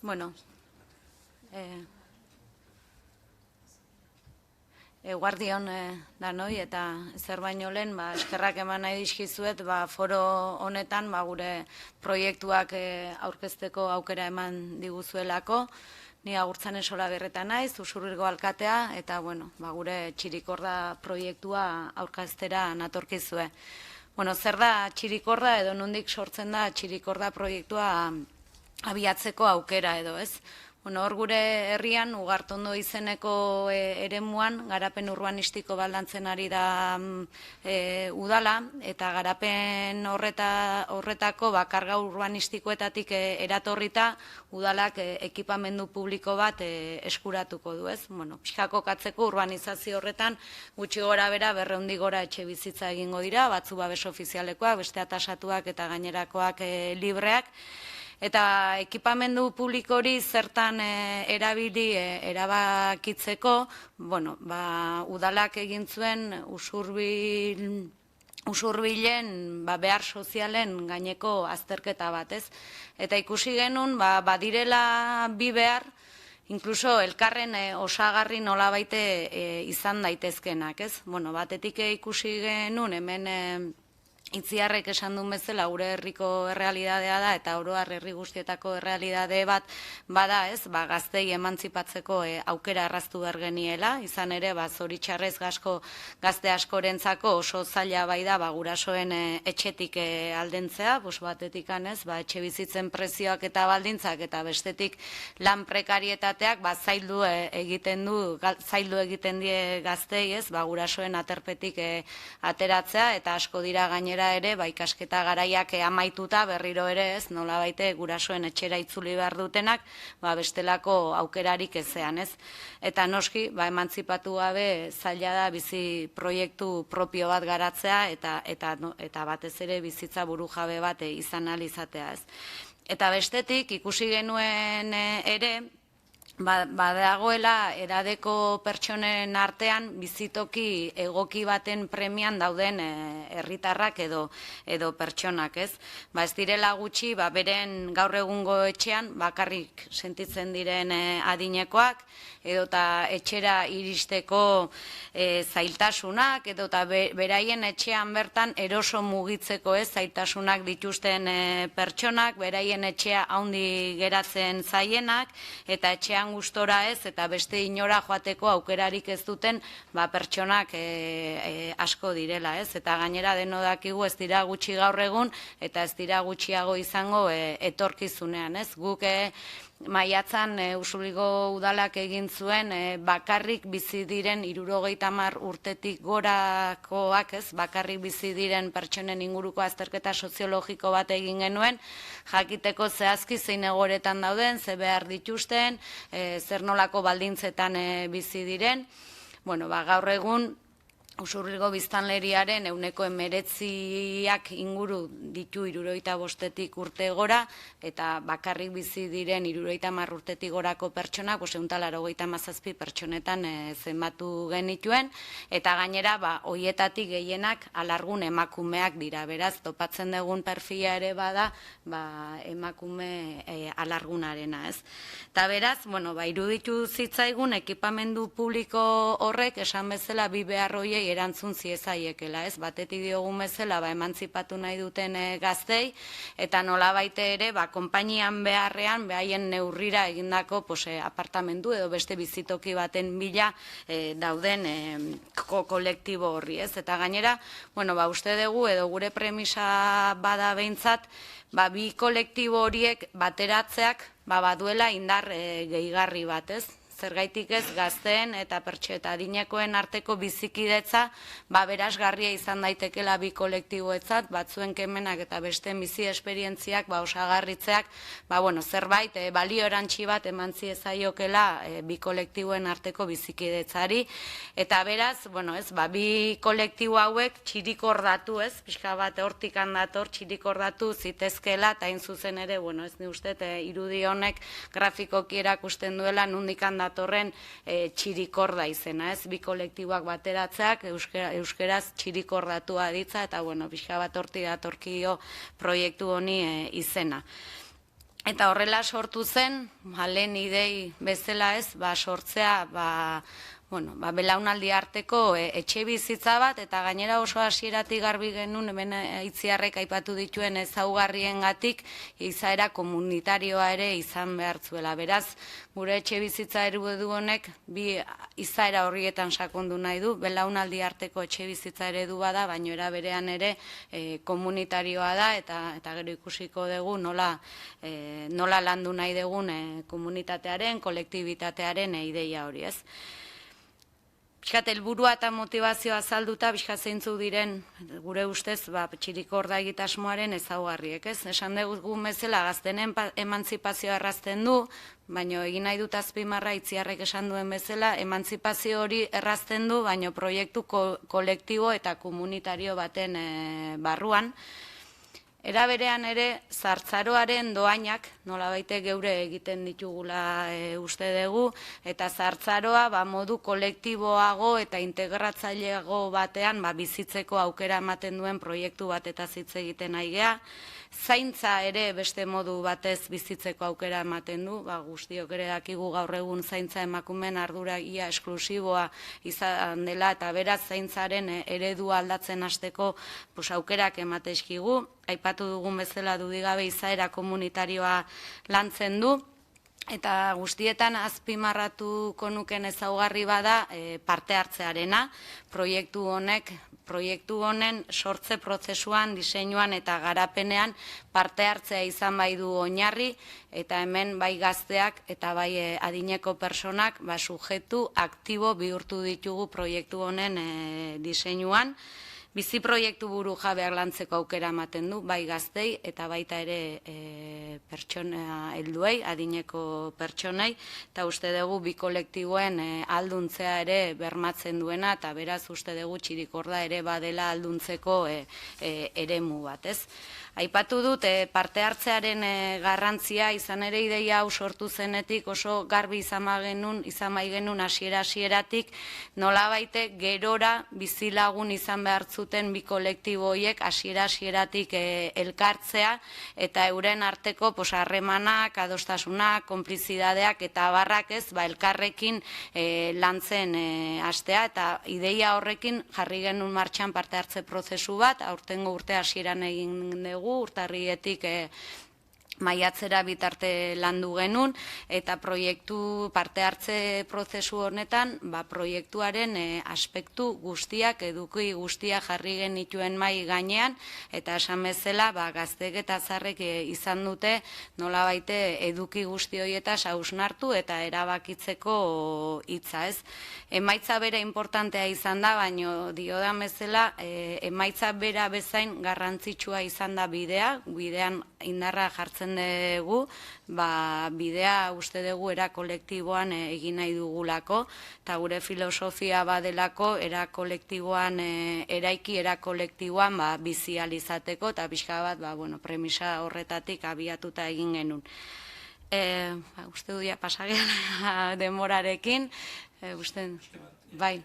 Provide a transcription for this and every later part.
Bueno, eguardion danoi eta zer baino lehen eskerrak eman nahi dizkizuet foro honetan gure proiektuak aurkezteko aukera eman diguzuelako. Ni Agurtzane Solaberreta naiz, Usurbilgo alkatea, eta gure Txirikorda proiektua aurkeztera natorkizue. Zer da Txirikorda edo nondik sortzen da Txirikorda proiektua abiatzeko aukera edo, ez? Hor gure herrian, Ugartondo izeneko eremuan, garapen urbanistiko baldantzen ari da udala, eta garapen horretako karga urbanistikoetatik eratorrita udalak ekipamendu publiko bat eskuratuko du, ez? Pixkako katzeko urbanizazio horretan gutxi gora bera 200 gora etxe bizitza egingo dira, batzu babes ofizialekoak, beste atasatuak eta gainerakoak libreak. Eta ekipamendu publikori zertan erabili erabakitzeko, udalak egin zuen Usurbilen behar sozialen gaineko azterketa bat, ez? Eta ikusi genuen, badirela bi behar, inkluso elkarren osagarri nolabaite izan daitezkenak, ez? Batetik ikusi genuen, hemen Itziarrek esan duen bezala gure herriko errealidadea da eta oro har herri guztietako errealidade bat bada, ez? Gaztei emantzipatzeko aukera erraztu behar geniela, izan ere zoritxarrez gazte askorentzako oso zaila bai da gurasoen etxetik aldentzea, batetik etxe bizitzen prezioak eta baldintzak eta bestetik lan prekarietateak zaildu egiten die gaztei, ez? Gurasoen aterpetik ateratzea eta asko dira gainera ere, ikasketa garaiak amaituta berriro ere, ez, nola baite gurasoen etxera itzuli behar dutenak, bestelako aukerarik ezean, ez. Eta noski, emantzipatu gabe zaila da bizi proiektu propio bat garatzea eta batez ere bizitza burujabe bat izan ahal izatea, ez. Eta bestetik, ikusi genuen ere, badagoela edadeko pertsonen artean bizitoki egoki baten premian dauden herritarrak edo pertsonak, ez? Ez direla gutxi, beren gaur egungo etxean bakarrik sentitzen diren adinekoak, edota etxera iristeko zailtasunak, edota beraien etxean bertan eroso mugitzeko zailtasunak dituzten pertsonak, beraien etxea haundi geratzen zaienak, eta etxean gustora ez, eta beste inora joateko aukerarik ez duten pertsonak asko direla, ez? Eta gainera deno dakigu ez dira gutxi gaur egun, eta ez dira gutxiago izango etorkizunean, ez? Guk maiatzan Usurbilgo udalak egin zuen bakarrik bizi diren 70 urtetik gorakoak, ez? Bakarrik bizi diren pertsonen inguruko azterketa soziologiko bat egin genuen, jakiteko zehazki zein egoeretan dauden, ze behar dituzten, zer nolako baldintzetan bizi diren. Gaur egun Usurbilgo biztanleriaren 19% inguru ditu 75 urte gora, eta bakarrik bizi diren 70 urtetik gorako pertsonak, 187 pertsonetan zenbatu genituen, eta gainera, hoietatik gehienak alargun emakumeak dira, beraz, topatzen dugun perfila ere bada, emakume alargunarena, ez? Eta beraz, iruditu zitzaigun ekipamendu publiko horrek, esan bezala, bi behar hoiei erantzun ziezaiekela, ez? Batetik diogun bezala, emantzipatu nahi duten gaztei, eta nola baite ere, konpainian beharrean, behaien neurrira egindako apartamendu edo beste bizitoki baten bila dauden kolektibo horri, ez? Eta gainera, uste dugu, edo gure premisa bada behintzat, bi kolektibo horiek bateratzeak baduela indar gehigarri bat, ez? Zergaitik ez gazteen eta pertseta adinekoen arteko bizikidetza berazgarria izan daitekela bi kolektiboetzat, batzuen kemenak eta beste bizi esperientziak osagarritzeak, zerbait balio erantsi bat eman ziezaiokela bi kolektiboen arteko bizikidetzari, eta beraz, bi kolektibo hauek txirikordatu, ez, pixka bat hortik handator txirikordatu zitezkela, eta hain zuzen ere, ez ni uste, irudi honek grafikoki erakusten duela nondik handatorren txirikorda izena, ez? Bi kolektiboak bateratzeak euskeraz txirikordatua ditza, eta pixka bat hortik datorkio proiektu honi izena. Eta horrela sortu zen, lehen idei bezala ez, sortzea, belaunaldi arteko etxe bizitza bat, eta gainera oso hasieratik garbi genuen, hemen Itziarrek aipatu dituen ezaugarriengatik izaera komunitarioa ere izan behartzuela. Beraz, gure etxe bizitza eredu honek bi izaera horrietan sakondu nahi du, belaunaldi arteko etxe bizitza eredu bada, baina era berean ere komunitarioa da, eta gero ikusiko dugu nola landu nahi dugun komunitatearen, kolektibitatearen ideia hori, ez? Bizkat, helburua eta motivazioa azalduta, bizkat zeintzuk diren, gure ustez, Txirikorda egitasmoaren ezaugarriek, ez? Esan dugu bezala, gazteen emantzipazioa errazten du, baina egin nahi dut azpimarra Itziarrek esan duen bezala, emantzipazio hori errazten du, baina proiektu kolektibo eta komunitario baten barruan. Era berean ere, zahartzaroaren doainak, nolabaite geure egiten ditugula uste dugu, eta zahartzaroa modu kolektiboago eta integratzaileago batean bizitzeko aukera ematen duen proiektu bat eta hitz egiten ari gea. Zaintza ere beste modu batez bizitzeko aukera ematen du, guztiok ere dakigu gaur egun zaintza emakumeen ardura ia esklusiboa izan dela, eta beraz zaintzaren eredua aldatzen hasteko aukerak ematezkigu. Aipatu dugun bezala dudigabe izaera komunitarioa lantzen du, eta guztietan azpimarratuko nuken ezaugarri bada parte hartzearena, proiektu honen sortze prozesuan, diseinuan eta garapenean parte hartzea izan bai du oinarri, eta hemen bai gazteak eta bai adineko personak sujetu aktibo bihurtu ditugu proiektu honen diseinuan. Bizi proiektu buru jabeak lantzeko aukera ematen du, bai gaztei eta baita ere pertsona helduei, adineko pertsonei, eta uste dugu bi kolektiboen alduntzea ere bermatzen duena, eta beraz uste dugu Txirikorda ere badela alduntzeko eremu bat, ez? Aipatu dut parte hartzearen garrantzia, izan ere ideia hau sortu zenetik oso garbi izan bai genuen hasieratik, nolabaite gerora bizilagun izan behar zuten bi kolektibo horiek hasieratik elkartzea, eta euren arteko harremanak, adostasunak, konplizidadeak eta barrak ez, elkarrekin lantzen hastea, eta ideia horrekin jarri genuen martxan parte hartze prozesu bat, aurtengo urte hasieran egin dugu, urtarrietik maiatzera bitarte landu genuen, eta parte hartze prozesu honetan, proiektuaren aspektu guztiak, eduki guztiak jarri genituen mai gainean, eta esan bezala, gazteek eta zaharrek izan dute nolabaite eduki guzti horietaz hausnartu eta erabakitzeko hitza, ez? Emaitza bera importantea izan da, baina diodan bezala, emaitza bera bezain garrantzitsua izan da bidean indarra jartzen dugu, bidea uste dugu era kolektiboan egin nahi dugulako, eta gure filosofia badelako era kolektiboan eraiki, era kolektiboan bizializateko, eta pixka bat premisa horretatik abiatuta egin genuen. Uste du dia pasagean demorarekin, bai,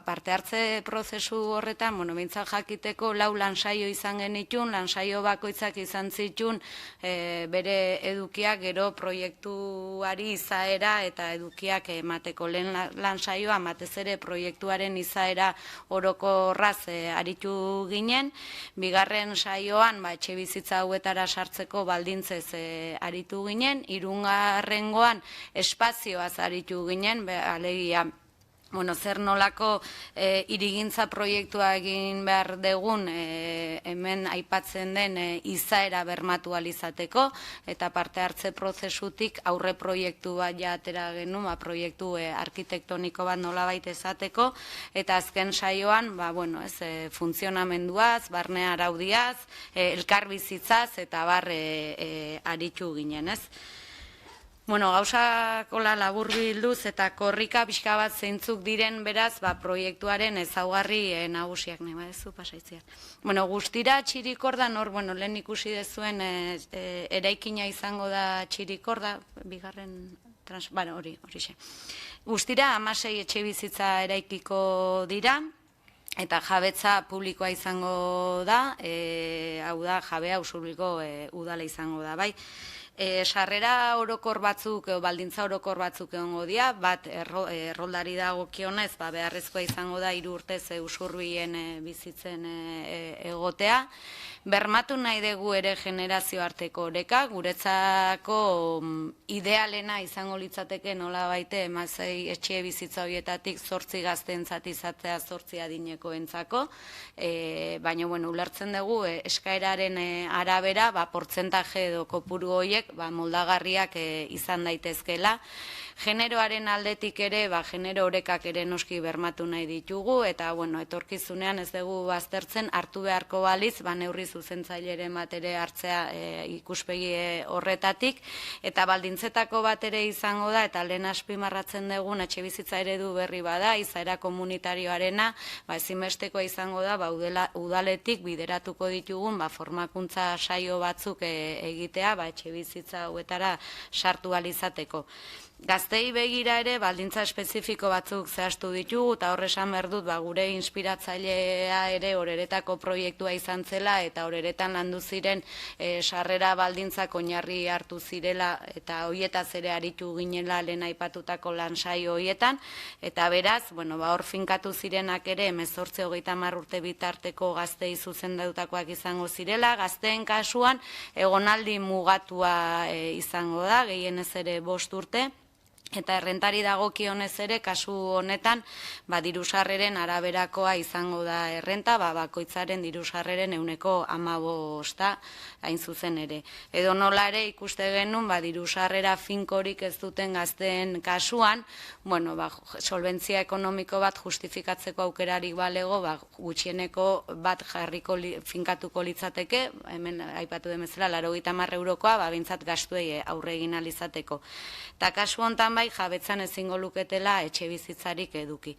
parte hartze prozesu horretan, behintzat jakiteko 4 lansaio izan genitun, lansaio bakoitzak izan zitun bere edukiak, gero proiektuari izaera eta edukiak emateko. Lehen lansaioa, batez ere proiektuaren izaera orokorraz aritu ginen, bigarren saioan etxe bizitza hauetara sartzeko baldintzez aritu ginen, hirugarrengoan espazioaz aritu ginen, alegia zer nolako hirigintza proiektua egin behar dugun hemen aipatzen den izaera bermatu alizateko, eta parte hartze prozesutik aurre proiektu bat atera genuen, proiektu arkitektoniko bat nolabait ezateko, eta azken saioan funtzionamenduaz, barne araudiaz, elkarbizitzaz eta aritu ginen, ez? Gauzak laburbilduz eta korrika pixka bat zeintzuk diren beraz, proiektuaren ezaugarri nagusiak nahi badezu pasaitziak. Guztira Txirikorda, lehen ikusi dezuen eraikina izango da Txirikorda, bigarren, hori xe. Guztira 16 etxe bizitza eraikiko dira, eta jabetza publikoa izango da, hau da, jabea usurbilgo udala izango da, bai. Sarrera orokor batzuk, baldintza orokor batzuk egongo dira, bat erroldari dagokionez, beharrezkoa izango da 3 urtez usurbien bizitzen egotea. Bermatu nahi dugu ere generazio arteko oreka, guretzako idealena izango litzateke nola baite, emazei etxe bizitza horietatik 8 gazteentzat izatea 8 adinekoentzako, baina ulertzen dugu eskaeraren arabera, portzentaje edo kopuru horiek moldagarriak izan daitezkela. Generoaren aldetik ere, genero orekak ere noski bermatu nahi ditugu, eta etorkizunean ez dugu baztertzen hartu beharko baliz, neurri zuzentzaileren bat ere hartzea ikuspegi horretatik, eta baldintzetako bat ere izango da, eta lehen azpimarratzen dugun etxe bizitza eredu berri bada, izaera komunitarioarena, ezinbestekoa izango da, udaletik bideratuko ditugun formakuntza saio batzuk egitea, etxe bizitza hauetara sartu alizateko. Gaztei begira ere, baldintza espezifiko batzuk zehaztu ditugu, eta horre esan behar dut, gure inspiratzailea ere horeretako proiektua izan zela, eta horeretan landu ziren sarrera baldintzak oinarri hartu zirela, eta hoietaz ere aritu ginela lehen aipatutako lansaio hoietan, eta beraz, hor finkatu zirenak ere, 18-30 urte bitarteko gaztei zuzendutakoak izango zirela, gazteen kasuan egonaldi mugatua izango da, gehienez ere 5 urte, eta errentari dagokionez ere, kasu honetan, dirusarreren araberakoa izango da errenta, bakoitzaren dirusarreren 15% hain zuzen ere. Edo nola ere ikuste genuen, dirusarrera finkorik ez duten gazteen kasuan, solventzia ekonomiko bat justifikatzeko aukerarik balego, gutxieneko bat finkatuko litzateke, hemen aipatu demezela, 80 eurokoa, bintzat gastuei aurre egin alizateko. Eta kasu honetan jabetzan ezingo luketela etxe bizitzarik eduki.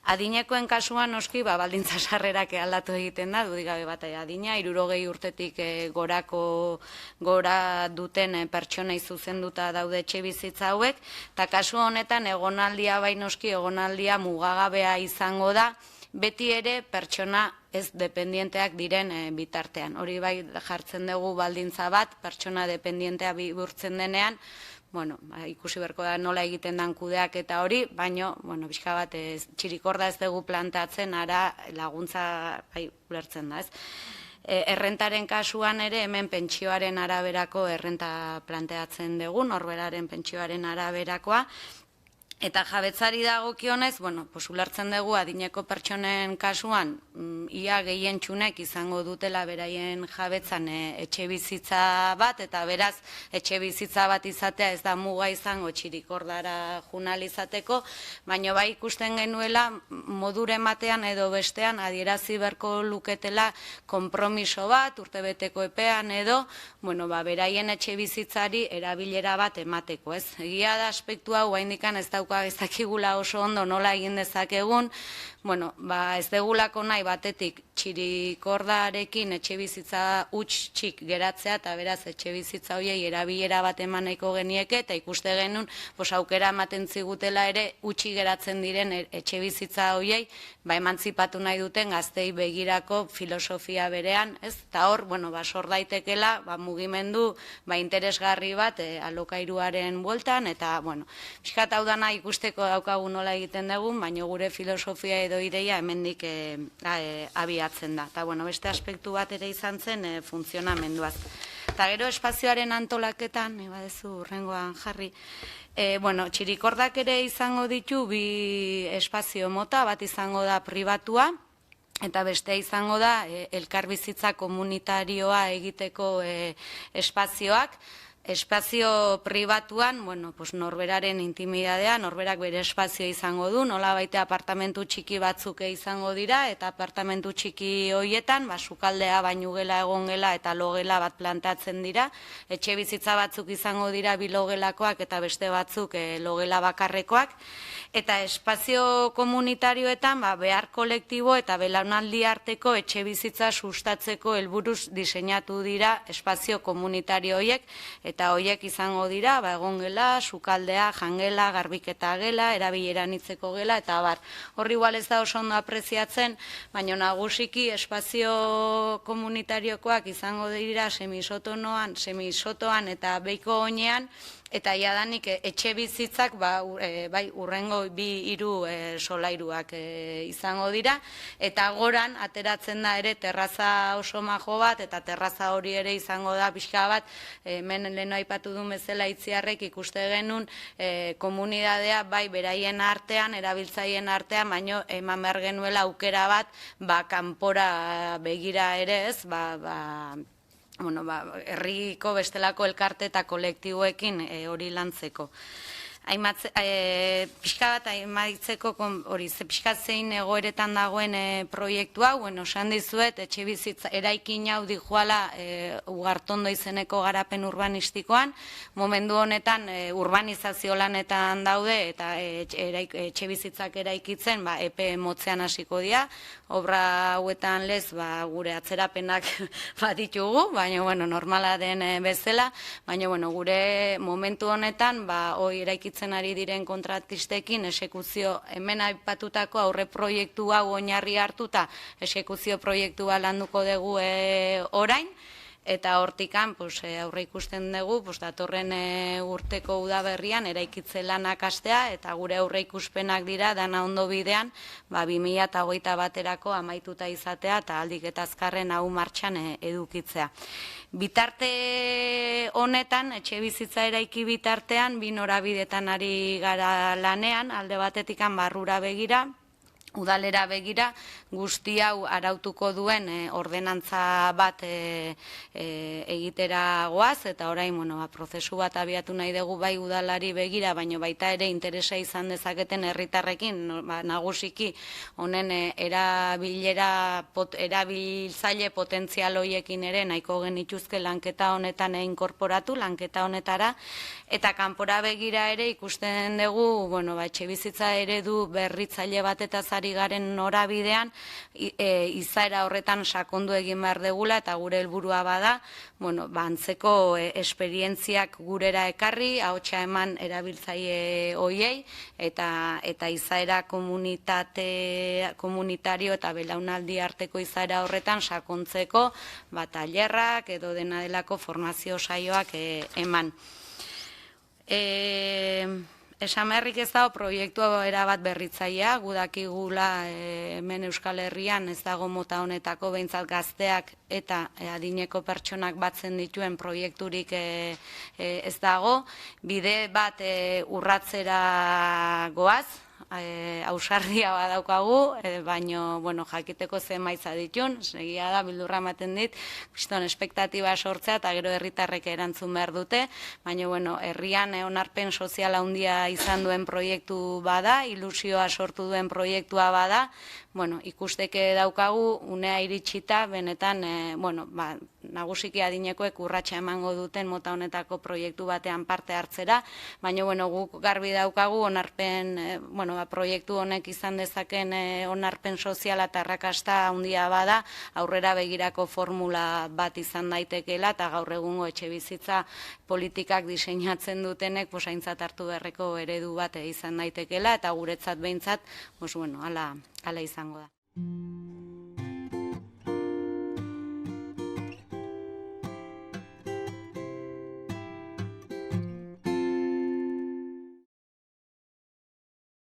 Adinekoen kasuan noski, baldintza sarrerak aldatu egiten da, dudigabe bat adina, 60 urtetik gora duten pertsonei zuzenduta daude etxe bizitza hauek, eta kasu honetan egonaldia noski, egonaldia mugagabea izango da, beti ere pertsona ez dependienteak diren bitartean. Hori jartzen dugu baldintza bat, pertsona dependientea bihurtzen denean, ikusi berko da nola egiten dan kudeak eta hori, baina, pixka bat, txirikorda ez dugu plantatzen, ara laguntza ulertzen da, ez? Errentaren kasuan ere, hemen pentsioaren araberako errenta planteatzen dugu, norberaren pentsioaren araberakoa, eta jabetzari dagokionez, ulertzen dugu adineko pertsonen kasuan, ia gehientsunek izango dutela beraien jabetzan etxe bizitza bat, eta beraz etxe bizitza bat izatea ez da muga izango txirikordara junalizateko, baina ikusten genuela moduren batean edo bestean adierazi berko luketela konpromiso bat, urtebeteko epean edo, beraien etxe bizitzari erabilera bat emateko, ez? Egia da aspektu hau haindikan ez ez dakigula oso ondo nola egin dezakegun, ez degulako nahi batetik txirikordarekin etxe bizitza txik geratzea, eta beraz etxe bizitza horiei erabilera bat eman nahiko genieke, eta ikuste genuen aukera ematen zigutela ere utxi geratzen diren etxe bizitza horiei, emantzipatu nahi duten gaztei begirako filosofia berean, ez? Eta hor, sor daitekela mugimendu interesgarri bat alokairuaren bueltan, eta, pixkat hau dana ikusteko daukagu nola egiten dugun, baina gure filosofia edo ideia hemendik abiatzen da. Eta, beste aspektu bat ere izan zen funtzionamenduaz. Eta gero espazioaren antolaketan, badezu urrengoan jarri, txirikordak ere izango ditu bi espazio mota, bat izango da pribatua, eta bestea izango da elkarbizitza komunitarioa egiteko espazioak. Espazio pribatuan, norberaren intimidadea, norberak bere espazio izango du, nola baite apartamentu txiki batzuk izango dira, eta apartamentu txiki horietan, sukaldea, bainugela, egongela eta logela bat plantatzen dira, etxe bizitza batzuk izango dira bilogelakoak eta beste batzuk logela bakarrekoak, eta espazio komunitarioetan behar kolektibo eta belaunaldi arteko etxe bizitza sustatzeko helburuz diseinatu dira espazio komunitario horiek, Eta horiek izango dira, egon gela, sukaldea, jangela, garbiketa gela, erabileran hitzeko gela, eta bar. Horri igual ez da oso ondo apreziatzen, baina nagusiki espazio komunitariokoak izango dira semisotoan eta beiko oinean, eta jadanik etxe bizitzak bai urrengo 2-3 solairuak izango dira, eta goran ateratzen da ere terraza oso majo bat, eta terraza hori ere izango da pixka bat, hemen lehen aipatu duen bezala Itziarrek ikuste genuen komunidadea bai beraien artean, erabiltzaien artean, baino eman behar genuela aukera bat, kanpora begira ere ez, herriko bestelako elkarte eta kolektiboekin hori lantzeko. Pixka bat aimatzeko pixka zein egoeretan dagoen proiektu hau, esan dizuet, etxe bizitza eraikin hau dijoala Ugartondo izeneko garapen urbanistikoan, momentu honetan urbanizazio lanetan daude eta etxe bizitzak eraikitzen epe motzean hasiko dira, obra hauetan lez gure atzerapenak baditugu, baina normala den bezala, baina gure momentu honetan hoi eraikitzen ari diren kontratistekin esekuzio hemen aipatutako aurre proiektu hau oinarri hartuta esekuzio proiektua landuko dugu orain, eta hortikan aurre ikusten dugu datorren urteko udaberrian eraikitze lanak hastea, eta gure aurre ikuspenak dira dana ondo bidean 2021 amaituta izatea eta aldik eta azkarren hau martxan edukitzea. Bitarte honetan, etxe bizitza eraiki bitartean, 2 norabidetan ari gara lanean, alde batetikan barrura begira, udalera begira, guzti hau arautuko duen ordenantza bat egitera goaz, eta orain prozesu bat abiatu nahi dugu bai udalari begira, baina baita ere interesa izan dezaketen herritarrekin, nagusiki honen erabiltzaile potentzial horiekin ere nahiko genituzke lanketa honetan inkorporatu, lanketa honetara, eta kanpora begira ere ikusten dugu, etxe bizitza eredu berritzaile bat eta ari garen norabidean, izaera horretan sakondu egin behar degula, eta gure helburua bada, antzeko esperientziak gurera ekarri, ahotsa eman erabiltzaile hoiei, eta izaera komunitario eta belaunaldi arteko izaera horretan sakontzeko, tailerrak edo dena delako formazio saioak eman. Esan beharrik ez dago proiektu erabat berritzailea, gudakigula hemen Euskal Herrian ez dago mota honetako behintzat gazteak eta adineko pertsonak batzen dituen proiekturik ez dago, bide bat urratzera goaz, ausardia badaukagu, baino, jakiteko zenbaitza ditun, segia da, bildurra ematen dit, kriston espektatiba sortzea, eta gero herritarrek erantzun behar dute, baino, herrian onarpen soziala handia izan duen proiektu bada, ilusioa sortu duen proiektua bada, ikusteke daukagu, unea iritsita, benetan, nagusiki adinekoek urratsa emango duten mota honetako proiektu batean parte hartzera, baina guk garbi daukagu onarpen, proiektu honek izan dezaken onarpen soziala eta arrakasta handia bada, aurrera begirako formula bat izan daitekeela, eta gaur egungo etxe bizitza politikak diseinatzen dutenek aintzat hartu beharreko eredu bat izan daitekeela, eta guretzat behintzat, hala izango da.